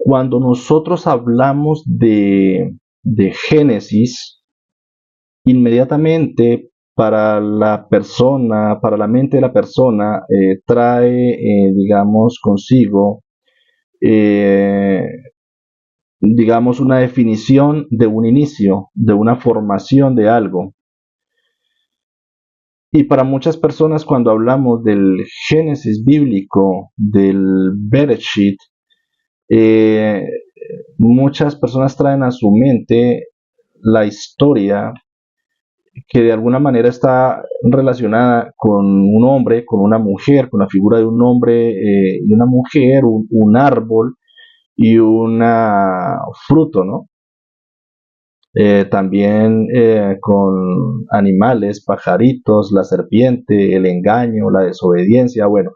Cuando nosotros hablamos de Génesis, inmediatamente para la persona, para la mente de la persona, trae, digamos, consigo, eh, digamos, una definición de un inicio, de una formación de algo. Y para muchas personas, cuando hablamos del Génesis bíblico, del Bereshit, eh, muchas personas traen a su mente la historia que de alguna manera está relacionada con un hombre, con una mujer, con la figura de un hombre y una mujer, un árbol y un fruto, ¿no? También con animales, pajaritos, la serpiente, el engaño, la desobediencia. Bueno,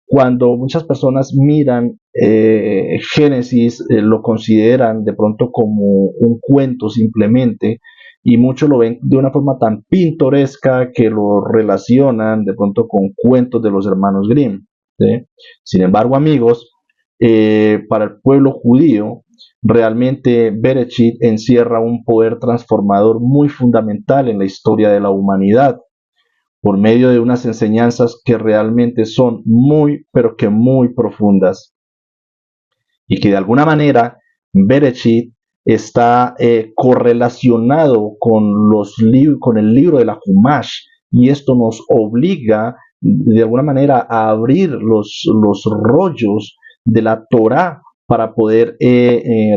cuando muchas personas miran Génesis, lo consideran de pronto como un cuento simplemente, y muchos lo ven de una forma tan pintoresca que lo relacionan de pronto con cuentos de los hermanos Grimm. ¿Sí? Sin embargo, amigos, para el pueblo judío, realmente Bereshit encierra un poder transformador muy fundamental en la historia de la humanidad, por medio de unas enseñanzas que realmente son muy, pero que muy profundas, y que de alguna manera Bereshit está correlacionado con el libro de la Humash, y esto nos obliga de alguna manera a abrir los rollos de la Torah para poder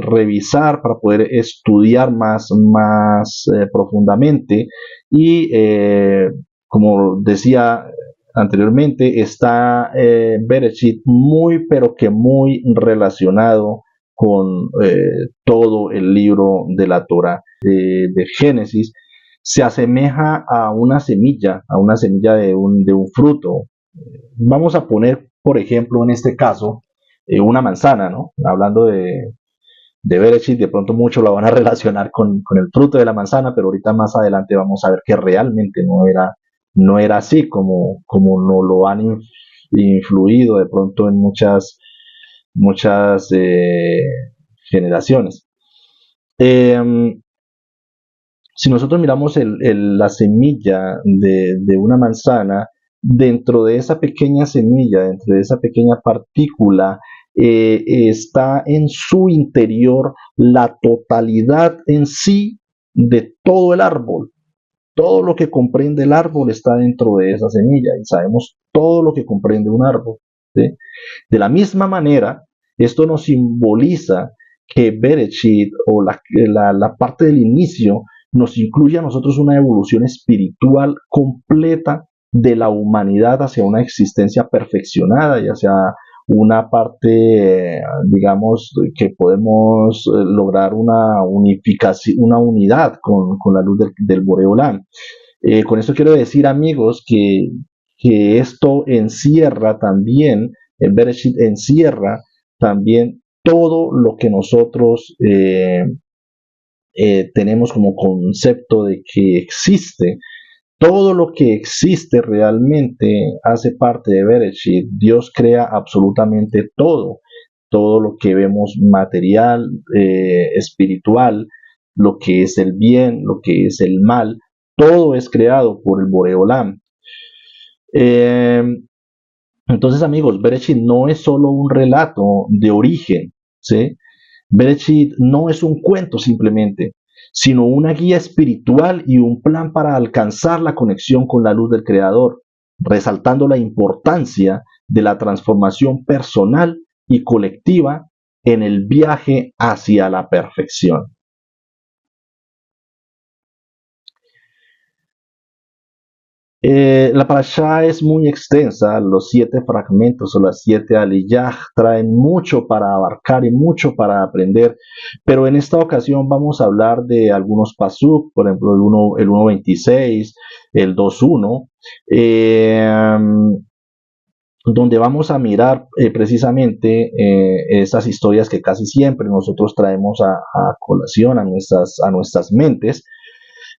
revisar, para poder estudiar más profundamente y como decía anteriormente, está Bereshit muy, pero que muy relacionado con todo el libro de la Torah, de Génesis. Se asemeja a una semilla de un fruto. Vamos a poner, por ejemplo, en este caso, una manzana, ¿no? Hablando de Bereshit, de pronto muchos la van a relacionar con el fruto de la manzana, pero ahorita más adelante vamos a ver que realmente no era así como nos lo han influido de pronto en muchas generaciones. Eh, si nosotros miramos la semilla de una manzana, dentro de esa pequeña semilla, dentro de esa pequeña partícula, está en su interior la totalidad en sí de todo el árbol. Todo lo que comprende el árbol está dentro de esa semilla, y sabemos todo lo que comprende un árbol. ¿Sí? De la misma manera, esto nos simboliza que Bereshit o la parte del inicio nos incluye a nosotros una evolución espiritual completa de la humanidad hacia una existencia perfeccionada y hacia una parte, digamos, que podemos lograr una unificación, una unidad con la luz del Boreolán. Con esto quiero decir, amigos, que esto encierra también, el Bereshit encierra también todo lo que nosotros tenemos como concepto de que existe. Todo lo que existe realmente hace parte de Bereshit. Dios crea absolutamente todo. Todo lo que vemos material, espiritual, lo que es el bien, lo que es el mal, todo es creado por el Boreolam. Eh, entonces, amigos, Bereshit no es solo un relato de origen, ¿sí? Bereshit no es un cuento simplemente, sino una guía espiritual y un plan para alcanzar la conexión con la luz del Creador, resaltando la importancia de la transformación personal y colectiva en el viaje hacia la perfección. La parashá es muy extensa, los 7 fragmentos o las 7 aliyah traen mucho para abarcar y mucho para aprender, pero en esta ocasión vamos a hablar de algunos pasuk, por ejemplo el 1.26, el 2.1, eh, donde vamos a mirar precisamente esas historias que casi siempre nosotros traemos a colación a nuestras mentes.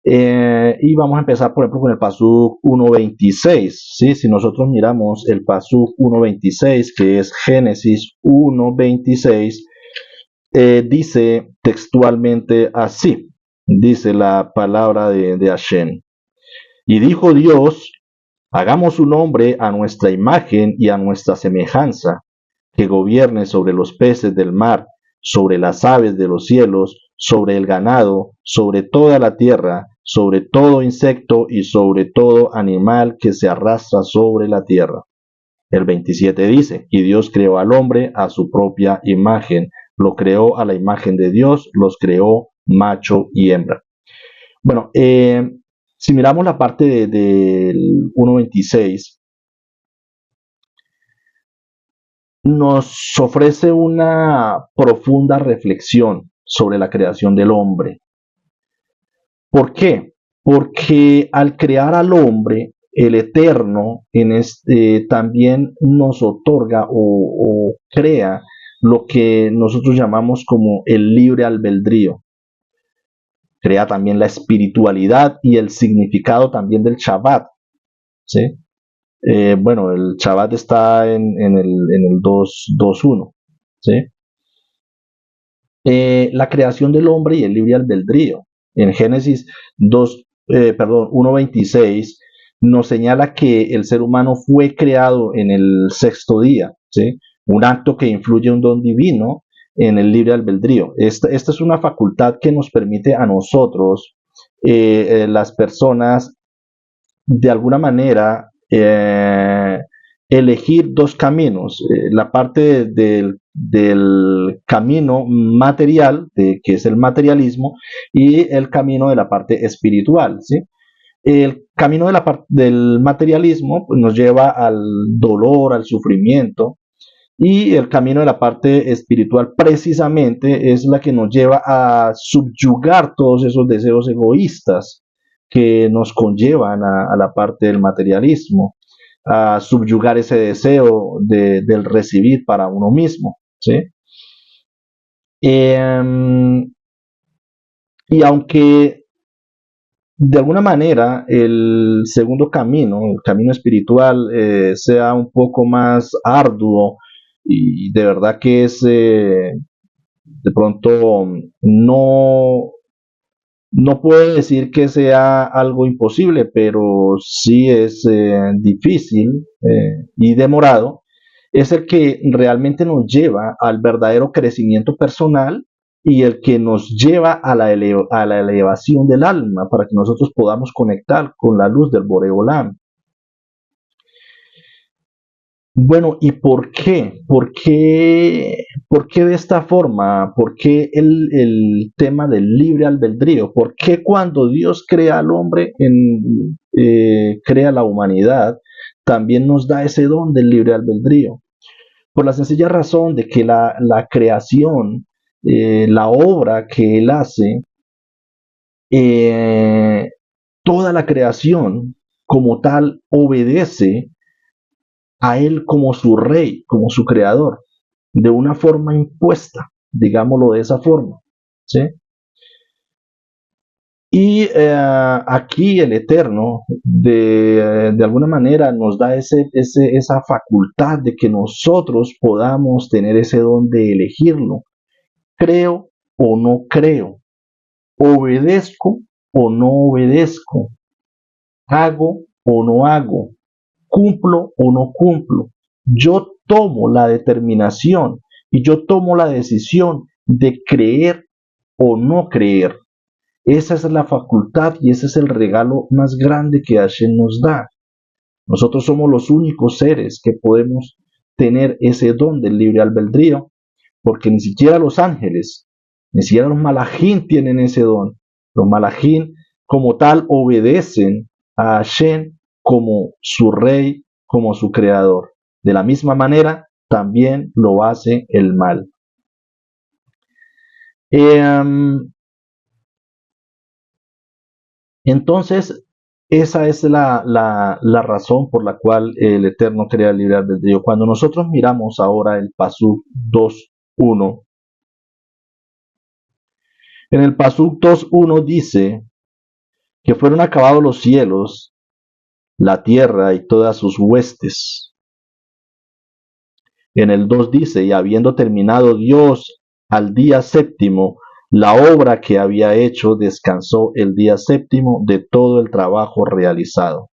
Y vamos a empezar, por ejemplo, con el Pasuk 1.26. ¿Sí? Si nosotros miramos el Pasuk 1.26, que es Génesis 1.26, dice textualmente así, dice la palabra de Hashem. Y dijo Dios, hagamos un hombre a nuestra imagen y a nuestra semejanza, que gobierne sobre los peces del mar, sobre las aves de los cielos, sobre el ganado, sobre toda la tierra, sobre todo insecto y sobre todo animal que se arrastra sobre la tierra. El 27 dice, y Dios creó al hombre a su propia imagen, lo creó a la imagen de Dios, los creó macho y hembra. Bueno, si miramos la parte del 1.26, nos ofrece una profunda reflexión sobre la creación del hombre. ¿Por qué? Porque al crear al hombre, el Eterno también nos otorga o crea lo que nosotros llamamos como el libre albedrío. Crea también la espiritualidad y el significado también del Shabbat. ¿Sí? Bueno, el Shabbat está en el 2.1. ¿Sí? La creación del hombre y el libre albedrío. En Génesis 1.26 nos señala que el ser humano fue creado en el sexto día, ¿sí? Un acto que influye un don divino en el libre albedrío. Esta es una facultad que nos permite a nosotros, las personas, de alguna manera, elegir dos caminos, la parte del camino material, que es el materialismo, y el camino de la parte espiritual, ¿sí? El camino del materialismo pues, nos lleva al dolor, al sufrimiento, y el camino de la parte espiritual precisamente es la que nos lleva a subyugar todos esos deseos egoístas que nos conllevan a la parte del materialismo, a subyugar ese deseo del recibir para uno mismo. ¿Sí? Y aunque de alguna manera el segundo camino, el camino espiritual, sea un poco más arduo y de verdad que es de pronto no puedo decir que sea algo imposible, pero sí es difícil y demorado, es el que realmente nos lleva al verdadero crecimiento personal y el que nos lleva a a la elevación del alma para que nosotros podamos conectar con la luz del Boreolam. Bueno, ¿y por qué? ¿Por qué de esta forma? ¿Por qué el tema del libre albedrío? ¿Por qué cuando Dios crea al hombre, crea la humanidad, también nos da ese don del libre albedrío? Por la sencilla razón de que la creación, la obra que Él hace, eh, toda la creación como tal obedece a Él como su rey, como su creador, de una forma impuesta, digámoslo de esa forma. ¿Sí? Y aquí el Eterno, de alguna manera, nos da esa facultad de que nosotros podamos tener ese don de elegirlo. Creo o no creo, obedezco o no obedezco, hago o no hago, cumplo o no cumplo. Yo tomo la determinación y yo tomo la decisión de creer o no creer. Esa es la facultad y ese es el regalo más grande que Hashem nos da. Nosotros somos los únicos seres que podemos tener ese don del libre albedrío, porque ni siquiera los ángeles, ni siquiera los malajín tienen ese don. Los malajín como tal obedecen a Hashem como su rey, como su creador. De la misma manera, también lo hace el mal. Entonces, esa es la razón por la cual el Eterno crea el libre albedrío. Cuando nosotros miramos ahora el Pasuk 2.1, en el Pasuk 2.1 dice que fueron acabados los cielos, la tierra y todas sus huestes. En el 2 dice, y habiendo terminado Dios al día séptimo, la obra que había hecho descansó el día séptimo de todo el trabajo realizado.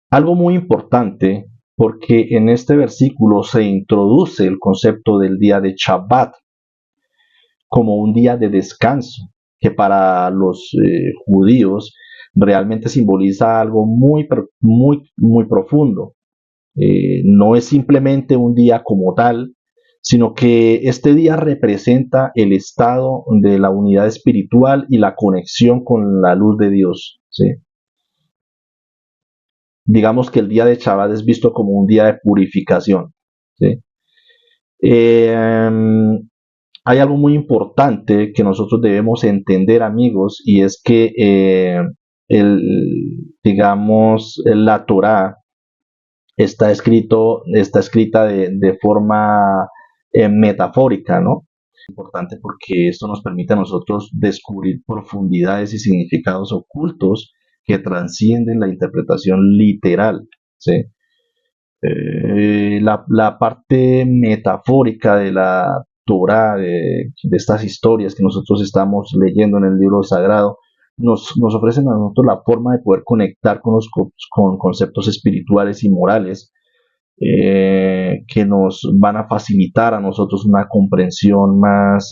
Algo muy importante, porque en este versículo se introduce el concepto del día de Shabbat como un día de descanso, que para los judíos realmente simboliza algo muy profundo. No es simplemente un día como tal, sino que este día representa el estado de la unidad espiritual y la conexión con la luz de Dios. ¿Sí? Digamos que el día de Shabbat es visto como un día de purificación. ¿Sí? Eh, Hay algo muy importante que nosotros debemos entender, amigos, y es que digamos, la Torá está escrita de forma metafórica, ¿no? Importante porque esto nos permite a nosotros descubrir profundidades y significados ocultos que trascienden la interpretación literal, ¿sí? La parte metafórica de la Torah, de estas historias que nosotros estamos leyendo en el libro sagrado, nos ofrecen a nosotros la forma de poder conectar con conceptos espirituales y morales que nos van a facilitar a nosotros una comprensión más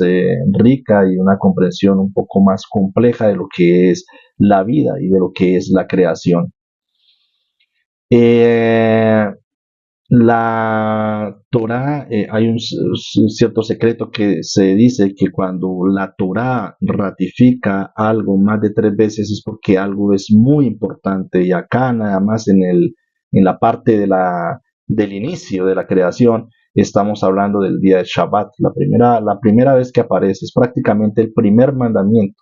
rica y una comprensión un poco más compleja de lo que es la vida y de lo que es la creación. Eh, la Torah, hay un cierto secreto que se dice que cuando la Torah ratifica algo más de 3 veces es porque algo es muy importante. Y acá nada más en la parte del inicio de la creación estamos hablando del día de Shabbat. La primera vez que aparece es prácticamente el primer mandamiento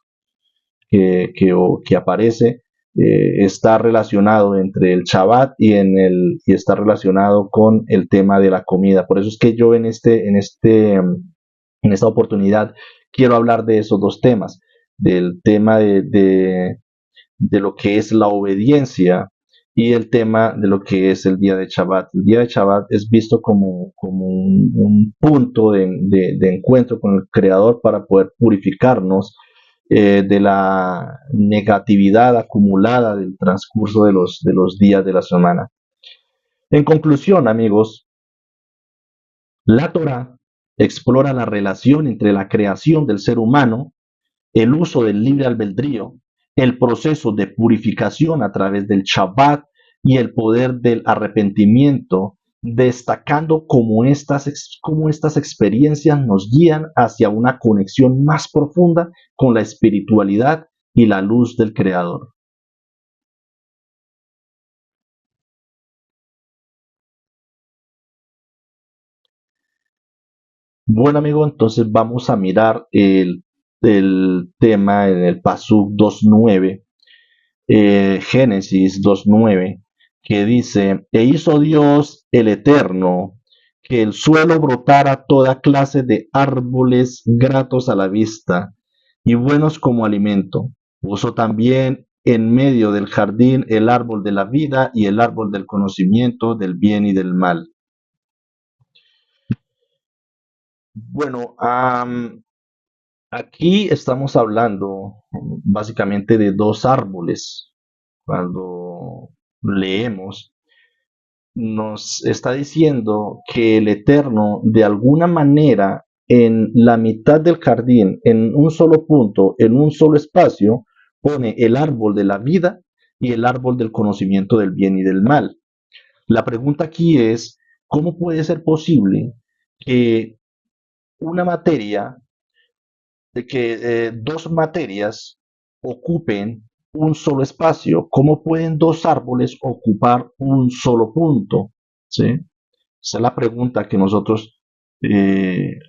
que aparece, está relacionado entre el Shabbat y está relacionado con el tema de la comida. Por eso es que yo en esta oportunidad quiero hablar de esos dos temas, del tema de lo que es la obediencia y el tema de lo que es el día de Shabbat. El día de Shabbat es visto como un punto de encuentro con el Creador para poder purificarnos de la negatividad acumulada del transcurso de los días de la semana. En conclusión, amigos, la Torah explora la relación entre la creación del ser humano, el uso del libre albedrío, el proceso de purificación a través del Shabbat y el poder del arrepentimiento, destacando cómo estas experiencias nos guían hacia una conexión más profunda con la espiritualidad y la luz del Creador. Bueno, amigo, entonces vamos a mirar el tema en el Pasuk 2.9, Génesis 2.9, que dice: E hizo Dios el Eterno que el suelo brotara toda clase de árboles gratos a la vista y buenos como alimento. Puso también en medio del jardín el árbol de la vida y el árbol del conocimiento del bien y del mal. Bueno, aquí estamos hablando básicamente de dos árboles. Cuando leemos, nos está diciendo que el Eterno, de alguna manera, en la mitad del jardín, en un solo punto, en un solo espacio, pone el árbol de la vida y el árbol del conocimiento del bien y del mal. La pregunta aquí es, ¿cómo puede ser posible que una materia de que dos materias ocupen un solo espacio? ¿Cómo pueden dos árboles ocupar un solo punto? ¿Sí? Esa es la pregunta que nosotros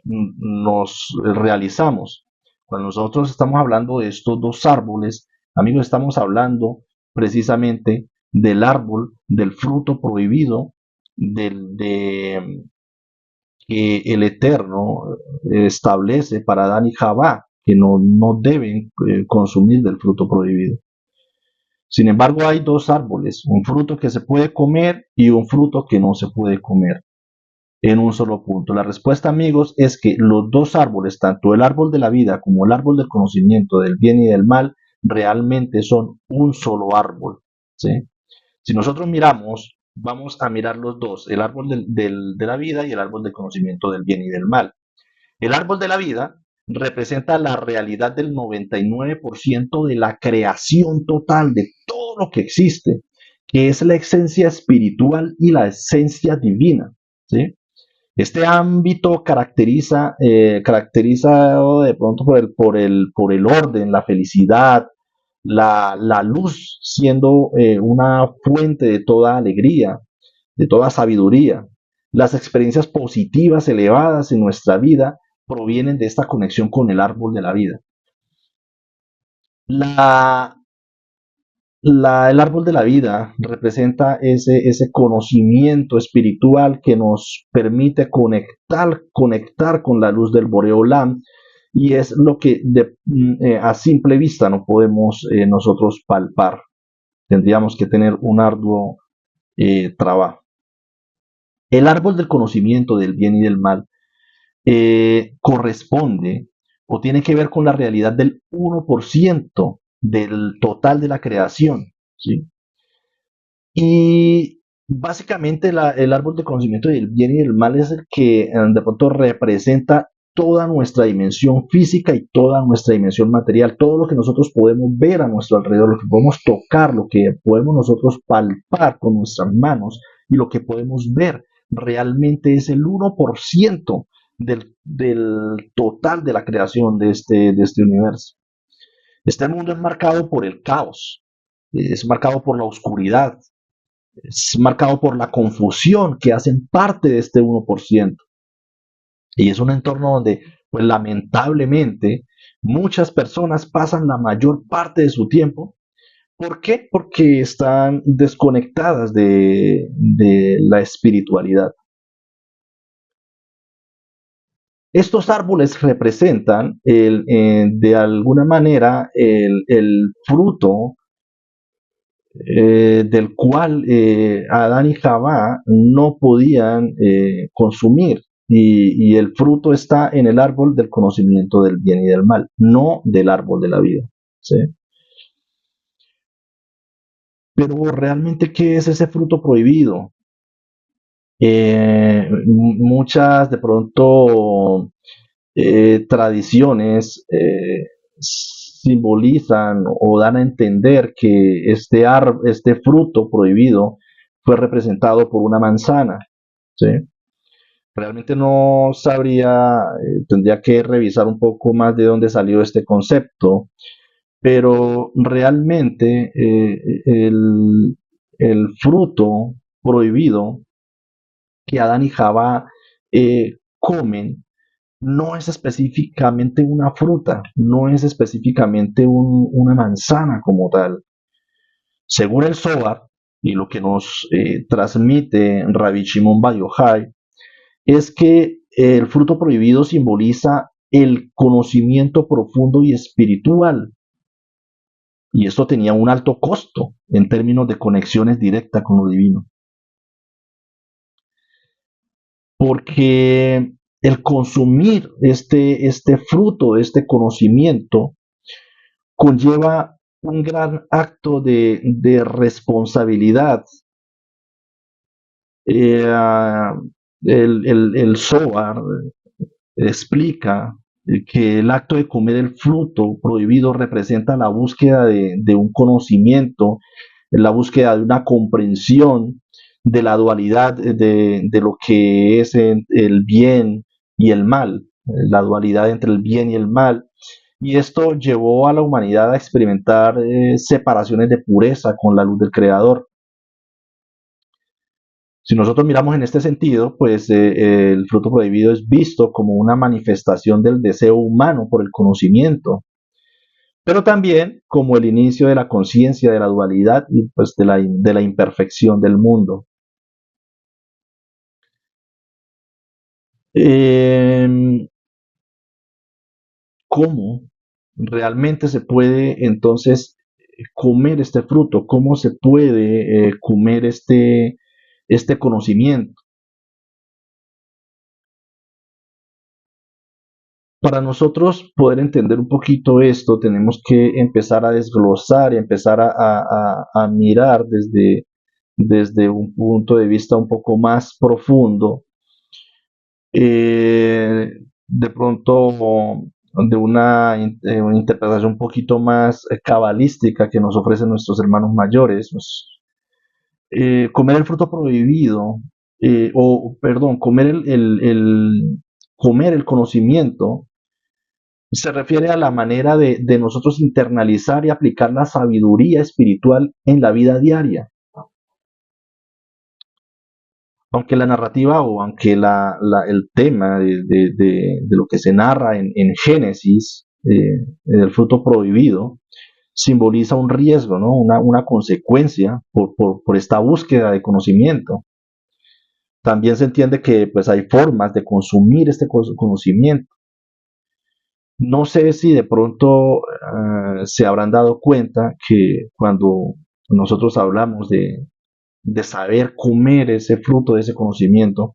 nos realizamos. Cuando nosotros estamos hablando de estos dos árboles, amigos, estamos hablando precisamente del árbol, del fruto prohibido, que el Eterno establece para Adán y Jabá, que no deben consumir del fruto prohibido. Sin embargo, hay dos árboles, un fruto que se puede comer y un fruto que no se puede comer. en un solo punto. La respuesta, amigos, es que los dos árboles, tanto el árbol de la vida como el árbol del conocimiento del bien y del mal, realmente son un solo árbol. ¿Sí? Si nosotros miramos, vamos a mirar los dos, el árbol de la vida y el árbol del conocimiento del bien y del mal. El árbol de la vida representa la realidad del 99% de la creación total de todo lo que existe, que es la esencia espiritual y la esencia divina. ¿Sí? Este ámbito caracterizado de pronto por el orden, la felicidad, la luz siendo una fuente de toda alegría, de toda sabiduría. Las experiencias positivas elevadas en nuestra vida provienen de esta conexión con el árbol de la vida. La, el árbol de la vida representa ese conocimiento espiritual que nos permite conectar con la luz del Boreolam, y es lo que a simple vista no podemos nosotros palpar. Tendríamos que tener un arduo trabajo. El árbol del conocimiento del bien y del mal corresponde o tiene que ver con la realidad del 1% del total de la creación. ¿Sí? Y básicamente el árbol de conocimiento del bien y del mal es el que de pronto representa toda nuestra dimensión física y toda nuestra dimensión material, todo lo que nosotros podemos ver a nuestro alrededor, lo que podemos tocar, lo que podemos nosotros palpar con nuestras manos y lo que podemos ver realmente es el 1% del total de la creación de este universo. Este mundo es marcado por el caos, es marcado por la oscuridad, es marcado por la confusión que hacen parte de este 1%. Y es un entorno donde, pues lamentablemente, muchas personas pasan la mayor parte de su tiempo. ¿Por qué? Porque están desconectadas de la espiritualidad. Estos árboles representan de alguna manera el fruto del cual Adán y Jabá no podían consumir. Y el fruto está en el árbol del conocimiento del bien y del mal, no del árbol de la vida. ¿Sí? Pero realmente, ¿qué es ese fruto prohibido? Muchas de pronto tradiciones simbolizan o dan a entender que este fruto prohibido fue representado por una manzana. ¿Sí? Realmente no sabría, tendría que revisar un poco más de dónde salió este concepto, pero realmente el fruto prohibido que Adán y Jabá comen no es específicamente una fruta, no es específicamente una manzana como tal. Según el Zohar, y lo que nos transmite Rabbi Shimon Bar Yochai, es que el fruto prohibido simboliza el conocimiento profundo y espiritual. Y esto tenía un alto costo en términos de conexiones directas con lo divino. Porque el consumir este fruto, este conocimiento, conlleva un gran acto de responsabilidad. Eh, el Zohar explica que el acto de comer el fruto prohibido representa la búsqueda de un conocimiento, la búsqueda de una comprensión de la dualidad de lo que es el bien y el mal, la dualidad entre el bien y el mal. Y esto llevó a la humanidad a experimentar separaciones de pureza con la luz del Creador. Si nosotros miramos en este sentido, pues el fruto prohibido es visto como una manifestación del deseo humano por el conocimiento, pero también como el inicio de la conciencia de la dualidad y pues de la imperfección del mundo. Eh, ¿Cómo realmente se puede entonces comer este fruto? ¿Cómo se puede comer este conocimiento? Para nosotros poder entender un poquito esto, tenemos que empezar a desglosar y empezar a mirar desde un punto de vista un poco más profundo, de pronto una interpretación un poquito más cabalística que nos ofrecen nuestros hermanos mayores. Comer el fruto prohibido, o perdón, comer el conocimiento se refiere a la manera de nosotros internalizar y aplicar la sabiduría espiritual en la vida diaria. Aunque la narrativa o aunque el tema de lo que se narra en Génesis, el fruto prohibido, simboliza un riesgo, ¿no? Una consecuencia por esta búsqueda de conocimiento. También se entiende que pues, hay formas de consumir este conocimiento. No sé si de pronto se habrán dado cuenta que cuando nosotros hablamos de saber comer ese fruto de ese conocimiento,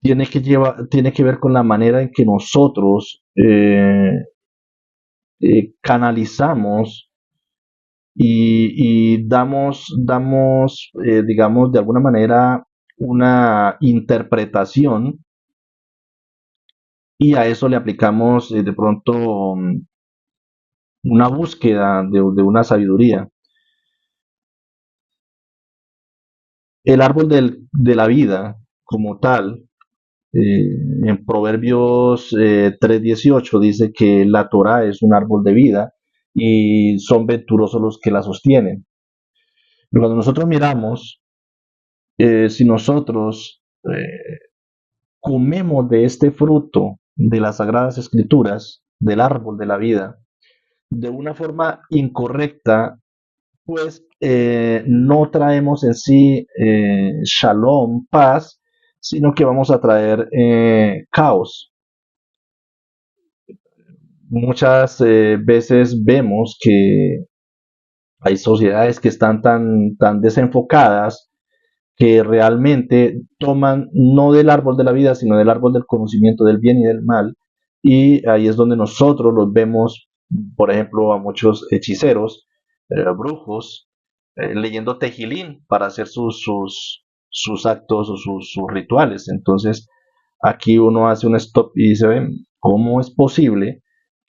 tiene que ver con la manera en que nosotros canalizamos y damos, digamos, de alguna manera una interpretación y a eso le aplicamos de pronto una búsqueda de una sabiduría. El árbol de la vida como tal, en Proverbios 3:18 dice que la Torah es un árbol de vida y son venturosos los que la sostienen. Pero cuando nosotros miramos, si nosotros comemos de este fruto de las Sagradas Escrituras, del árbol de la vida, de una forma incorrecta, pues no traemos en sí shalom, paz, sino que vamos a traer caos. Muchas veces vemos que hay sociedades que están tan desenfocadas que realmente toman no del árbol de la vida, sino del árbol del conocimiento del bien y del mal. Y ahí es donde nosotros los vemos, por ejemplo, a muchos hechiceros, brujos, leyendo tejilín para hacer sus actos o sus rituales. Entonces, aquí uno hace un stop y dice, ven, ¿cómo es posible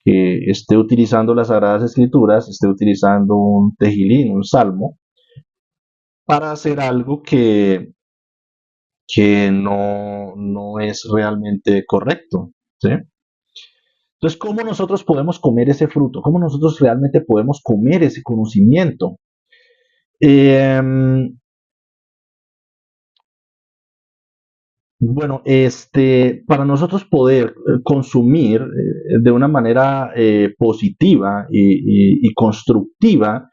que esté utilizando las Sagradas Escrituras, esté utilizando un tejilín, un salmo, para hacer algo que no es realmente correcto? ¿Sí? Entonces, ¿cómo nosotros podemos comer ese fruto? ¿Cómo nosotros realmente podemos comer ese conocimiento? Eh, bueno, para nosotros poder consumir de una manera positiva y constructiva,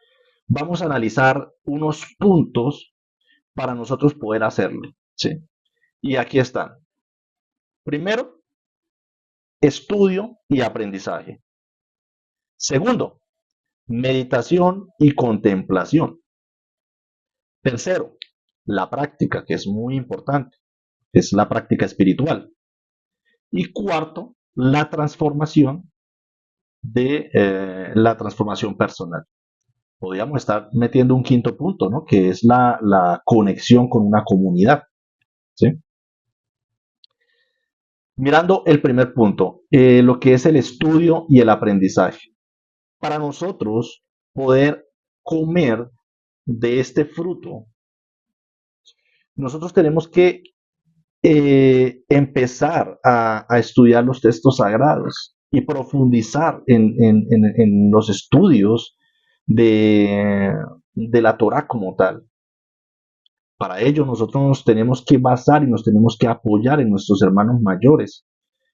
vamos a analizar unos puntos para nosotros poder hacerlo. ¿Sí? Y aquí están. Primero, estudio y aprendizaje. Segundo, meditación y contemplación. Tercero, la práctica, que es muy importante, es la práctica espiritual. Y cuarto, la transformación la transformación personal. Podríamos estar metiendo un quinto punto, ¿no? Que es la conexión con una comunidad. ¿Sí? Mirando el primer punto, lo que es el estudio y el aprendizaje. Para nosotros poder comer de este fruto, nosotros tenemos que empezar a estudiar los textos sagrados y profundizar en los estudios de la Torah como tal. Para ello nosotros nos tenemos que basar y nos tenemos que apoyar en nuestros hermanos mayores.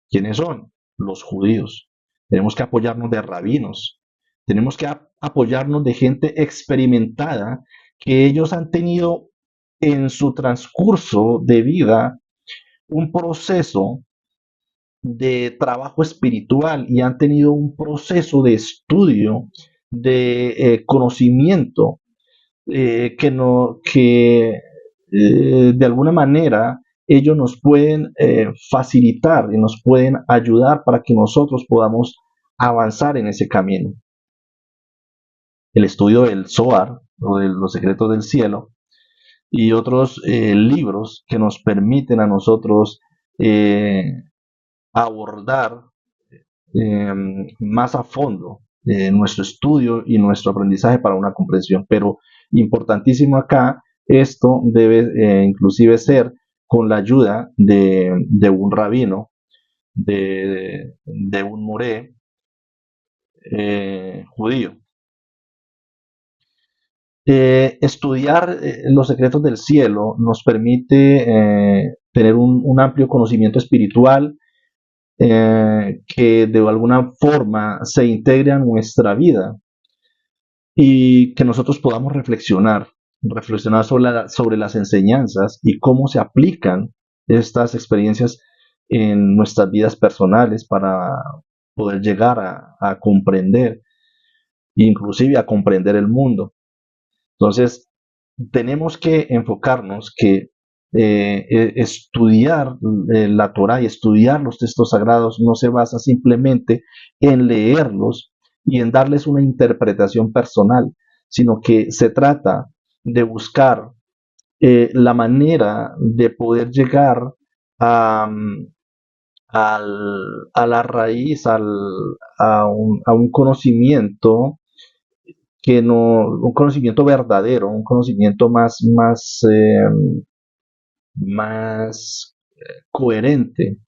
¿Quiénes son? Los judíos. Tenemos que apoyarnos de rabinos. Tenemos que apoyarnos de gente experimentada que ellos han tenido en su transcurso de vida un proceso de trabajo espiritual y han tenido un proceso de estudio, de conocimiento, que de alguna manera ellos nos pueden facilitar y nos pueden ayudar para que nosotros podamos avanzar en ese camino. El estudio del Zohar o de los secretos del cielo y otros libros que nos permiten a nosotros eh, abordar eh, más a fondo nuestro estudio y nuestro aprendizaje para una comprensión. Pero importantísimo acá, esto debe inclusive ser con la ayuda de un rabino, de un moré judío. Estudiar los secretos del cielo nos permite tener un amplio conocimiento espiritual que de alguna forma se integre a nuestra vida y que nosotros podamos reflexionar sobre las enseñanzas y cómo se aplican estas experiencias en nuestras vidas personales para poder llegar a comprender, inclusive a comprender el mundo. Entonces, tenemos que enfocarnos que estudiar la Torah y estudiar los textos sagrados no se basa simplemente en leerlos y en darles una interpretación personal, sino que se trata de buscar la manera de poder llegar a, a la raíz, a un conocimiento que no, un conocimiento verdadero, un conocimiento más coherente.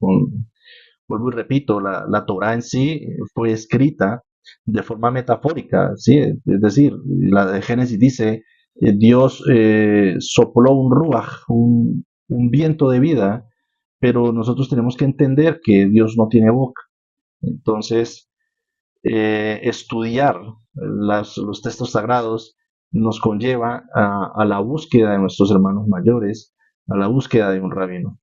Vuelvo y repito, la Torah en sí fue escrita de forma metafórica, ¿sí? Es decir, la de Génesis dice, Dios sopló un ruaj, un viento de vida, pero nosotros tenemos que entender que Dios no tiene boca. Entonces, estudiar los textos sagrados nos conlleva a la búsqueda de nuestros hermanos mayores, a la búsqueda de un rabino.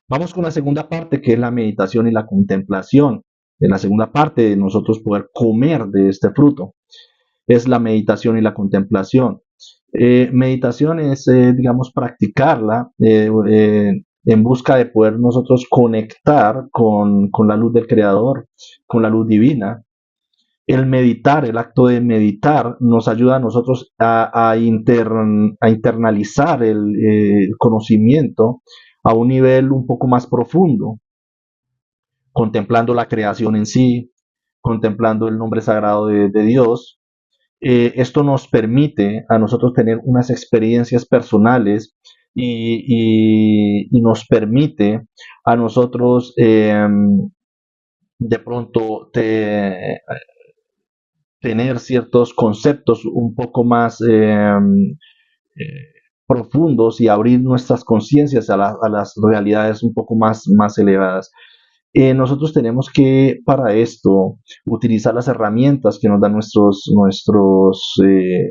Vamos con la segunda parte, que es la meditación y la contemplación. En la segunda parte de nosotros poder comer de este fruto es la meditación y la contemplación. Meditación es, digamos, practicarla en busca de poder nosotros conectar con la luz del Creador, con la luz divina. El meditar, el acto de meditar, nos ayuda a nosotros a internalizar el conocimiento a un nivel un poco más profundo, contemplando la creación en sí, contemplando el nombre sagrado de Dios. Esto nos permite a nosotros tener unas experiencias personales y nos permite a nosotros de pronto tener ciertos conceptos un poco más profundos y abrir nuestras conciencias a las realidades un poco más elevadas. Nosotros tenemos que, para esto, utilizar las herramientas que nos dan nuestros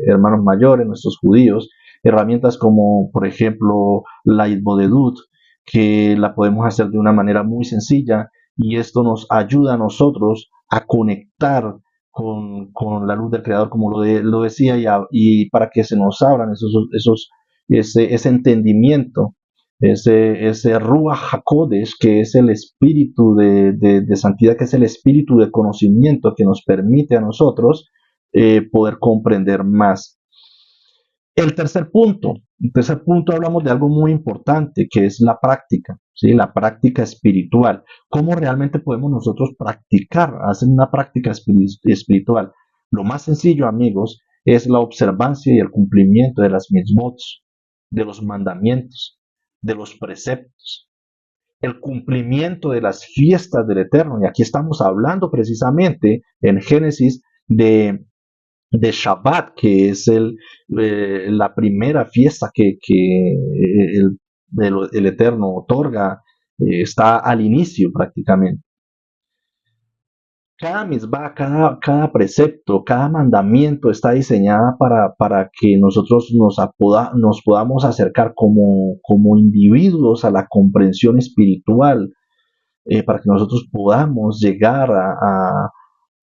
hermanos mayores, nuestros judíos, herramientas como, por ejemplo, la Itbodedut, que la podemos hacer de una manera muy sencilla y esto nos ayuda a nosotros a conectar con la luz del Creador, como lo decía, y para que se nos abran ese entendimiento, ese Ruach HaKodesh, que es el espíritu de santidad, que es el espíritu de conocimiento que nos permite a nosotros poder comprender más. El tercer punto hablamos de algo muy importante, que es la práctica, ¿sí? La práctica espiritual. ¿Cómo realmente podemos nosotros practicar, hacer una práctica espiritual? Lo más sencillo, amigos, es la observancia y el cumplimiento de las mitzvot, de los mandamientos, de los preceptos, el cumplimiento de las fiestas del Eterno. Y aquí estamos hablando precisamente en Génesis de Shabbat, que es la primera fiesta que el Eterno otorga, está al inicio prácticamente. Cada misbah, cada precepto, cada mandamiento está diseñada para que nosotros nos podamos acercar como individuos a la comprensión espiritual, para que nosotros podamos llegar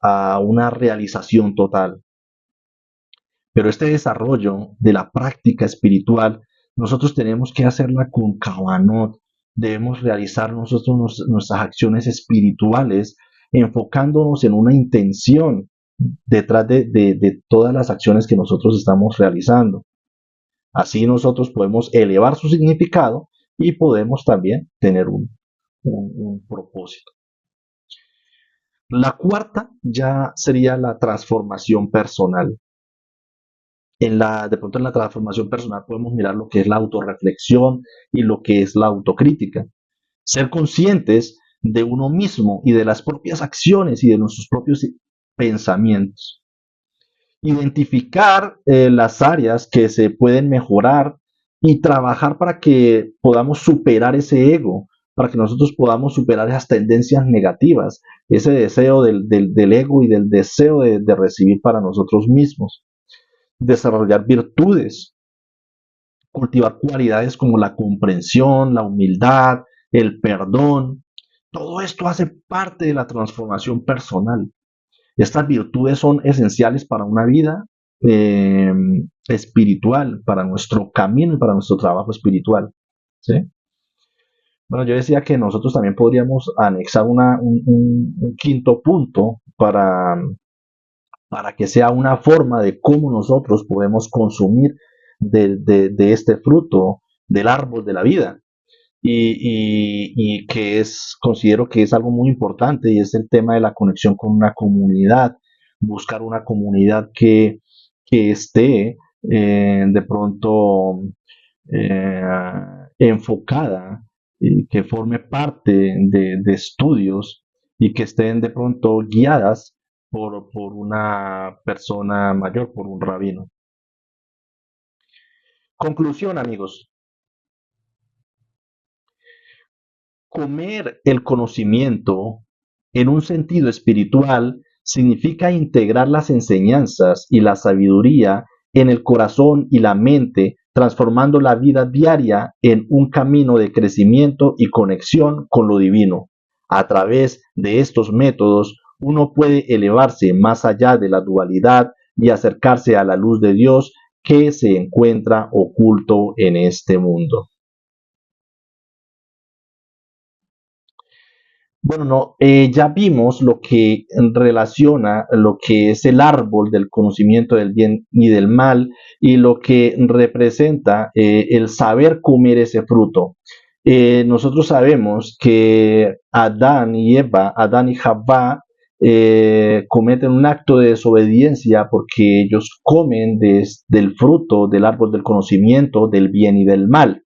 a una realización total. Pero este desarrollo de la práctica espiritual, nosotros tenemos que hacerla con kavanot, debemos realizar nosotros nuestras acciones espirituales enfocándonos en una intención detrás de todas las acciones que nosotros estamos realizando. Así nosotros podemos elevar su significado y podemos también tener un propósito. La cuarta ya sería la transformación personal. De pronto en la transformación personal podemos mirar lo que es la autorreflexión y lo que es la autocrítica. Ser conscientes de uno mismo y de las propias acciones y de nuestros propios pensamientos. Identificar las áreas que se pueden mejorar y trabajar para que podamos superar ese ego, para que nosotros podamos superar esas tendencias negativas, ese deseo del ego y del deseo de recibir para nosotros mismos. Desarrollar virtudes, cultivar cualidades como la comprensión, la humildad, el perdón. Todo esto hace parte de la transformación personal. Estas virtudes son esenciales para una vida eh, espiritual, para nuestro camino y para nuestro trabajo espiritual. ¿Sí? Bueno, yo decía que nosotros también podríamos anexar un quinto punto para que sea una forma de cómo nosotros podemos consumir de este fruto del árbol de la vida. Y que considero que es algo muy importante y es el tema de la conexión con una comunidad, buscar una comunidad que esté de pronto eh, enfocada y que forme parte de estudios y que estén de pronto guiadas por una persona mayor, por un rabino. Conclusión, amigos. Comer el conocimiento en un sentido espiritual significa integrar las enseñanzas y la sabiduría en el corazón y la mente, transformando la vida diaria en un camino de crecimiento y conexión con lo divino. A través de estos métodos, uno puede elevarse más allá de la dualidad y acercarse a la luz de Dios que se encuentra oculto en este mundo. Bueno, no, ya vimos lo que relaciona lo que es el árbol del conocimiento del bien y del mal y lo que representa el saber comer ese fruto. Nosotros sabemos que Adán y Eva, Adán y Javá, cometen un acto de desobediencia porque ellos comen del fruto del árbol del conocimiento del bien y del mal.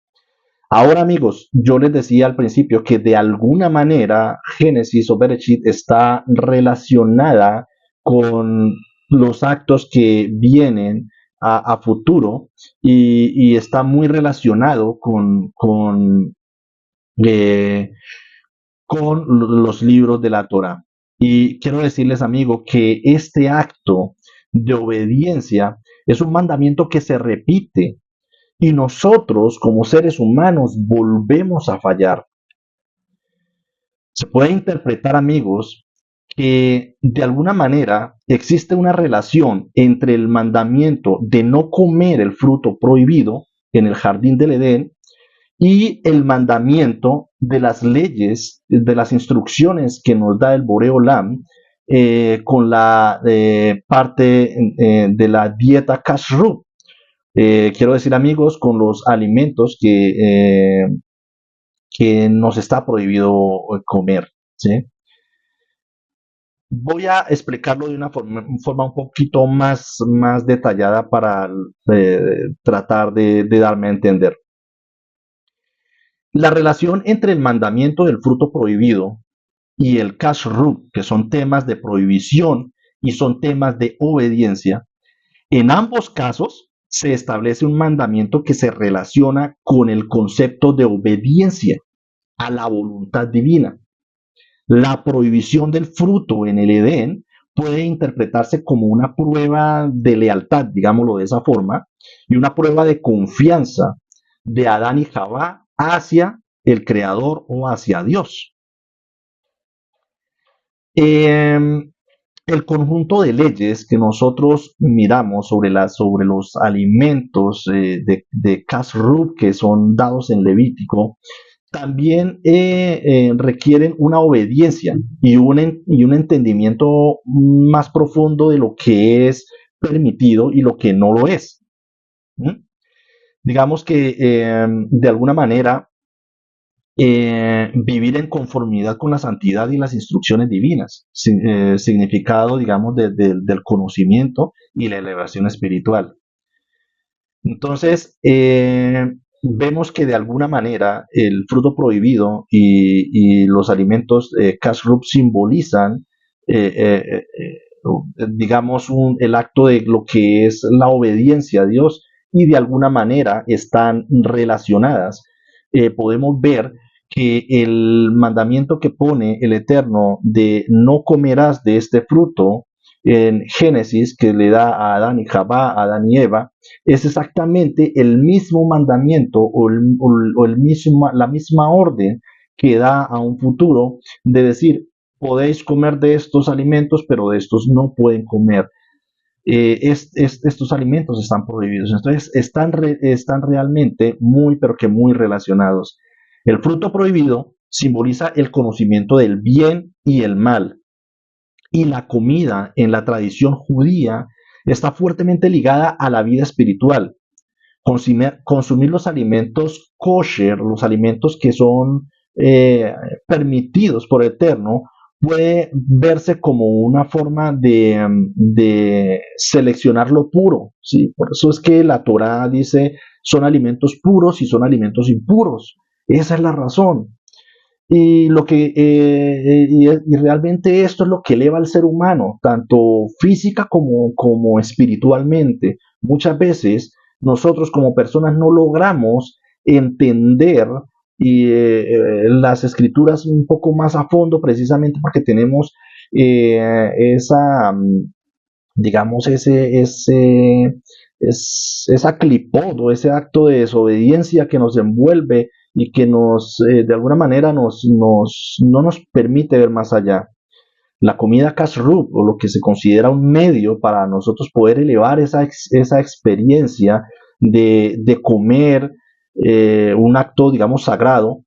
Ahora, amigos, yo les decía al principio que de alguna manera Génesis o Bereshit está relacionada con los actos que vienen a futuro y está muy relacionado eh, con los libros de la Torah. Y quiero decirles, amigo, que este acto de obediencia es un mandamiento que se repite y nosotros, como seres humanos, volvemos a fallar. Se puede interpretar, amigos, que de alguna manera existe una relación entre el mandamiento de no comer el fruto prohibido en el jardín del Edén y el mandamiento de las leyes, de las instrucciones que nos da el Boreolam con la parte de la dieta kashrut. Quiero decir, amigos, con los alimentos que nos está prohibido comer. ¿Sí? Voy a explicarlo de una forma un poquito más detallada para tratar de darme a entender. La relación entre el mandamiento del fruto prohibido y el kashrut, que son temas de prohibición y son temas de obediencia, en ambos casos se establece un mandamiento que se relaciona con el concepto de obediencia a la voluntad divina. La prohibición del fruto en el Edén puede interpretarse como una prueba de lealtad, digámoslo de esa forma, y una prueba de confianza de Adán y Javá hacia el Creador o hacia Dios. Eh, el conjunto de leyes que nosotros miramos sobre los alimentos de Kashrut que son dados en Levítico también requieren una obediencia y un entendimiento más profundo de lo que es permitido y lo que no lo es. ¿Mm? Digamos que de alguna manera vivir en conformidad con la santidad y las instrucciones divinas, significado, digamos, del conocimiento y la elevación espiritual. Entonces, vemos que de alguna manera el fruto prohibido y los alimentos kashrut simbolizan, eh, eh, eh, digamos, el acto de lo que es la obediencia a Dios y de alguna manera están relacionadas. Podemos ver que el mandamiento que pone el Eterno de no comerás de este fruto en Génesis que le da a Adán y Jabá, a Adán y Eva, es exactamente el mismo mandamiento la misma orden que da a un futuro de decir, podéis comer de estos alimentos, pero de estos no pueden comer. Estos alimentos están prohibidos. Entonces, están realmente muy, pero que muy relacionados. El fruto prohibido simboliza el conocimiento del bien y el mal. Y la comida en la tradición judía está fuertemente ligada a la vida espiritual. Consumir los alimentos kosher, los alimentos que son permitidos por el Eterno, puede verse como una forma de seleccionar lo puro, ¿sí? Por eso es que la Torá dice son alimentos puros y son alimentos impuros. Esa es la razón. Y realmente esto es lo que eleva al ser humano, tanto física como espiritualmente. Muchas veces nosotros como personas no logramos entender las escrituras un poco más a fondo, precisamente porque tenemos esa, digamos, esa clipod o ese acto de desobediencia que nos envuelve y que de alguna manera no nos permite ver más allá. La comida kashrut, o lo que se considera un medio para nosotros poder elevar esa experiencia de comer un acto, digamos, sagrado,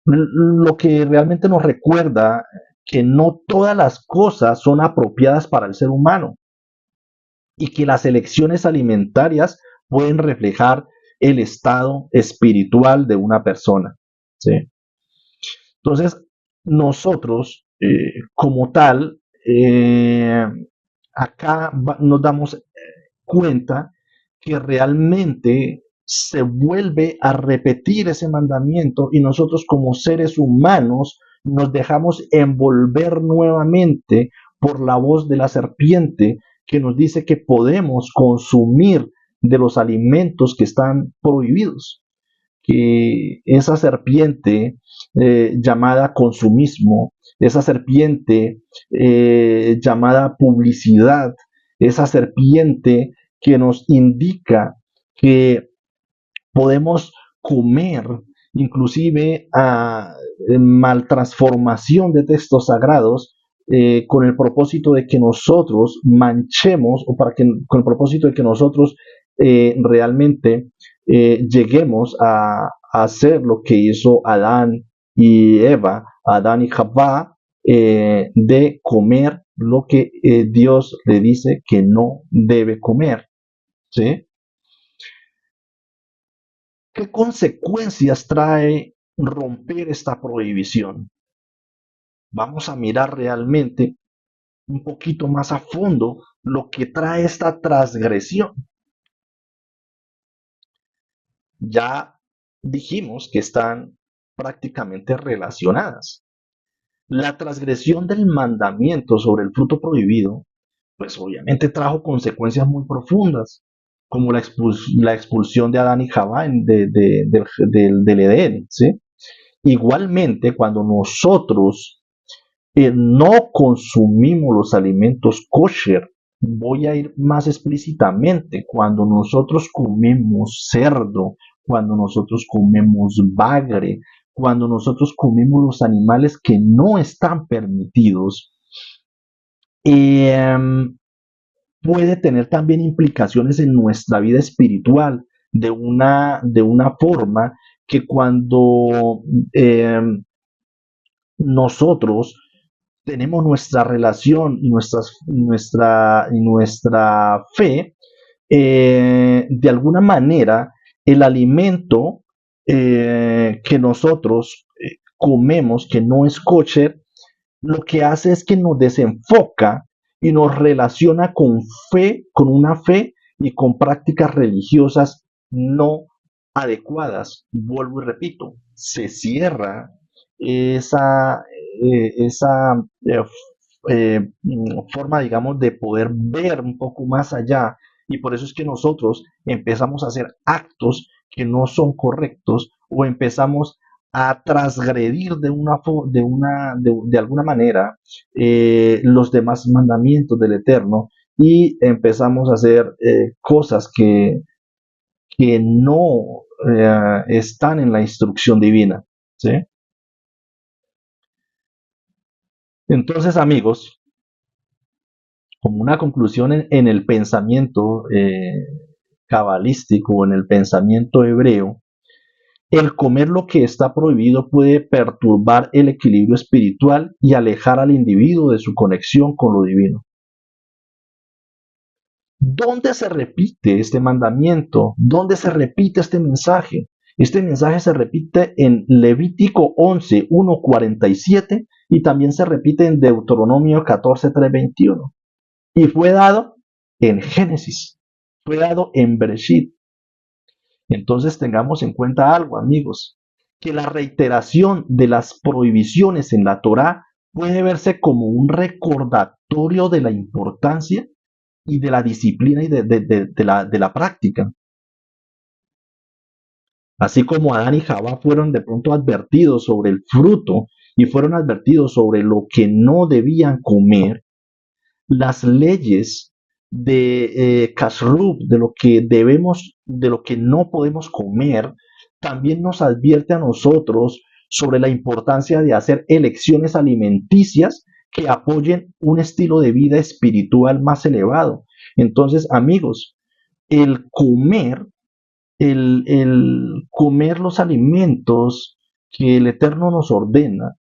lo que realmente nos recuerda que no todas las cosas son apropiadas para el ser humano y que las elecciones alimentarias pueden reflejar el estado espiritual de una persona. ¿Sí? Entonces, nosotros, como tal, acá nos damos cuenta que realmente se vuelve a repetir ese mandamiento y nosotros como seres humanos nos dejamos envolver nuevamente por la voz de la serpiente que nos dice que podemos consumir de los alimentos que están prohibidos, que esa serpiente llamada consumismo, esa serpiente llamada publicidad, esa serpiente que nos indica que podemos comer inclusive a maltransformación de textos sagrados con el propósito de que nosotros manchemos o con el propósito de que nosotros realmente lleguemos a hacer lo que hizo Adán y Eva, Adán y Jabá, de comer lo que Dios le dice que no debe comer. ¿Sí? ¿Qué consecuencias trae romper esta prohibición? Vamos a mirar realmente un poquito más a fondo lo que trae esta transgresión. Ya dijimos que están prácticamente relacionadas. La transgresión del mandamiento sobre el fruto prohibido, pues obviamente trajo consecuencias muy profundas, como la expulsión de Adán y Jabá del Edén, ¿sí? Igualmente, cuando nosotros no consumimos los alimentos kosher, voy a ir más explícitamente, cuando nosotros comemos cerdo, cuando nosotros comemos bagre, cuando nosotros comemos los animales que no están permitidos, eh, puede tener también implicaciones en nuestra vida espiritual de una forma que cuando nosotros tenemos nuestra relación y nuestra fe, de alguna manera el alimento que nosotros comemos, que no es kosher, lo que hace es que nos desenfoca y nos relaciona con fe, con una fe y con prácticas religiosas no adecuadas. Vuelvo y repito, se cierra esa, esa forma, digamos, de poder ver un poco más allá. Y por eso es que nosotros empezamos a hacer actos que no son correctos o empezamos a transgredir de alguna manera los demás mandamientos del Eterno y empezamos a hacer cosas que no están en la instrucción divina. ¿Sí? Entonces, amigos, como una conclusión en el pensamiento cabalístico, en el pensamiento hebreo, el comer lo que está prohibido puede perturbar el equilibrio espiritual y alejar al individuo de su conexión con lo divino. ¿Dónde se repite este mandamiento? ¿Dónde se repite este mensaje? Este mensaje se repite en Levítico 11, 1:47 y también se repite en Deuteronomio 14, 3:21. Y fue dado en Génesis, fue dado en Bereshit. Entonces tengamos en cuenta algo, amigos, que la reiteración de las prohibiciones en la Torá puede verse como un recordatorio de la importancia y de la disciplina y de la práctica. Así como Adán y Jabá fueron de pronto advertidos sobre el fruto y fueron advertidos sobre lo que no debían comer, las leyes de Kashrut, de lo que debemos, de lo que no podemos comer, también nos advierte a nosotros sobre la importancia de hacer elecciones alimenticias que apoyen un estilo de vida espiritual más elevado. Entonces, amigos, el comer, el comer los alimentos que el Eterno nos ordena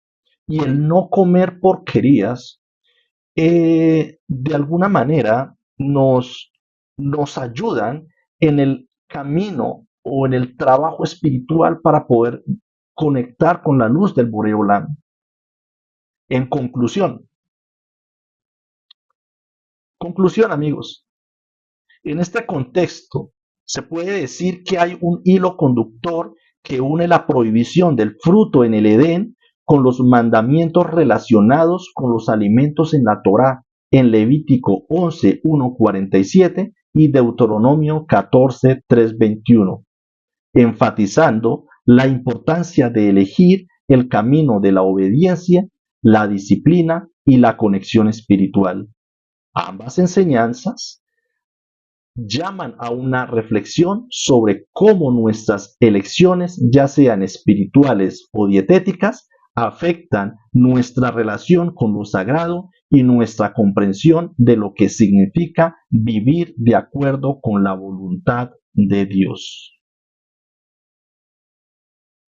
y el no comer porquerías, de alguna manera nos ayudan en el camino o en el trabajo espiritual para poder conectar con la luz del Boreolam. En conclusión, amigos, en este contexto se puede decir que hay un hilo conductor que une la prohibición del fruto en el Edén con los mandamientos relacionados con los alimentos en la Torá, en Levítico 11, 1:47 y Deuteronomio 14, 3:21, enfatizando la importancia de elegir el camino de la obediencia, la disciplina y la conexión espiritual. Ambas enseñanzas llaman a una reflexión sobre cómo nuestras elecciones, ya sean espirituales o dietéticas, afectan nuestra relación con lo sagrado y nuestra comprensión de lo que significa vivir de acuerdo con la voluntad de Dios.